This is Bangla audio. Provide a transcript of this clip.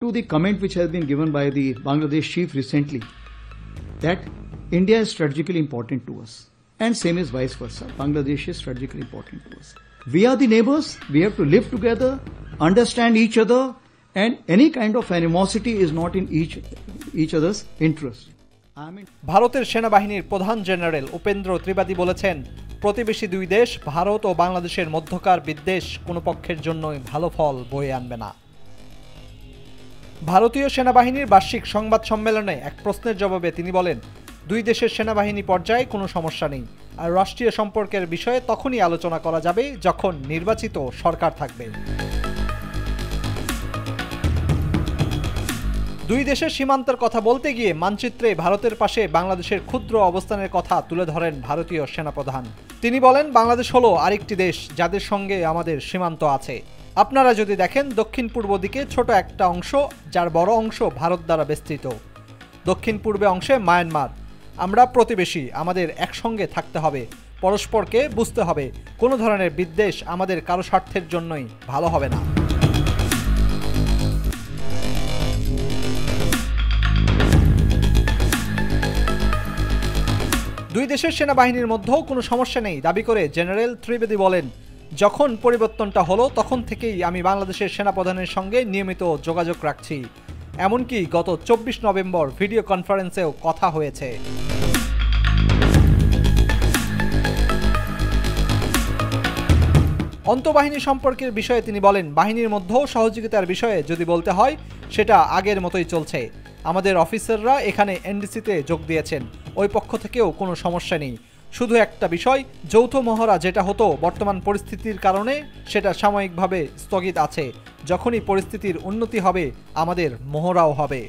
to the comment which has been given by the Bangladesh chief recently that India is strategically important to us and same is vice versa. Bangladesh is strategically important to us. We are the neighbors. We have to live together, understand each other, and any kind of animosity is not in each other's interest. ভারতের সেনাবাহিনীর প্রধান জেনারেল উপেন্দ্র ত্রিপাঠী বলেছেন, প্রতিবেশী দুই দেশ ভারত ও বাংলাদেশের মধ্যকার বিদ্বেষ কোনো পক্ষের জন্যই ভালো ফল বয়ে আনবে না। ভারতীয় সেনাবাহিনীর বার্ষিক সংবাদ সম্মেলনে এক প্রশ্নের জবাবে তিনি বলেন, দুই দেশের সেনাবাহিনী পর্যায়ে কোনো সমস্যা নেই, আর রাষ্ট্রীয় সম্পর্কের বিষয়ে তখনই আলোচনা করা যাবে যখন নির্বাচিত সরকার থাকবে। দুই দেশের সীমান্তের কথা বলতে গিয়ে মানচিত্রে ভারতের পাশে বাংলাদেশের ক্ষুদ্র অবস্থানের কথা তুলে ধরেন ভারতীয় সেনাপ্রধান। তিনি বলেন, বাংলাদেশ হলো আরেকটি দেশ যাদের সঙ্গে আমাদের সীমান্ত আছে। আপনারা যদি দেখেন দক্ষিণ পূর্ব দিকে ছোট একটা অংশ, যার বড় অংশ ভারত দ্বারা বেষ্টিত। দক্ষিণ পূর্বে অংশে মায়ানমার। আমরা প্রতিবেশী, আমাদের একসঙ্গে থাকতে হবে, পরস্পরকে বুঝতে হবে। কোনো ধরনের বিদ্বেষ আমাদের কারো স্বার্থের জন্যই ভালো হবে না। দুই দেশের সেনাবাহিনীর মধ্যেও কোনো সমস্যা নেই দাবি করে জেনারেল ত্রিবেদী বলেন, যখন পরিবর্তনটা হলো তখন থেকেই আমি বাংলাদেশের সেনাপ্রধানের সঙ্গে নিয়মিত যোগাযোগ রাখছি। এমনকি গত 24 নভেম্বর ভিডিও কনফারেন্সেও কথা হয়েছে। অন্তঃবাহিনী সম্পর্কের বিষয়ে তিনি বলেন, বাহিনীর মধ্যেও সহযোগিতার বিষয়ে যদি বলতে হয় সেটা আগের মতোই চলছে। আমাদের অফিসাররা এখানে এনডিসিতে যোগ দিয়েছেন, ওই পক্ষ থেকেও কোনো সমস্যা নেই। শুধু একটা বিষয়, যৌথ মহড়া যেটা হতো বর্তমান পরিস্থিতির কারণে সেটা সাময়িকভাবে স্থগিত আছে। যখনই পরিস্থিতির উন্নতি হবে আমাদের মহড়াও হবে।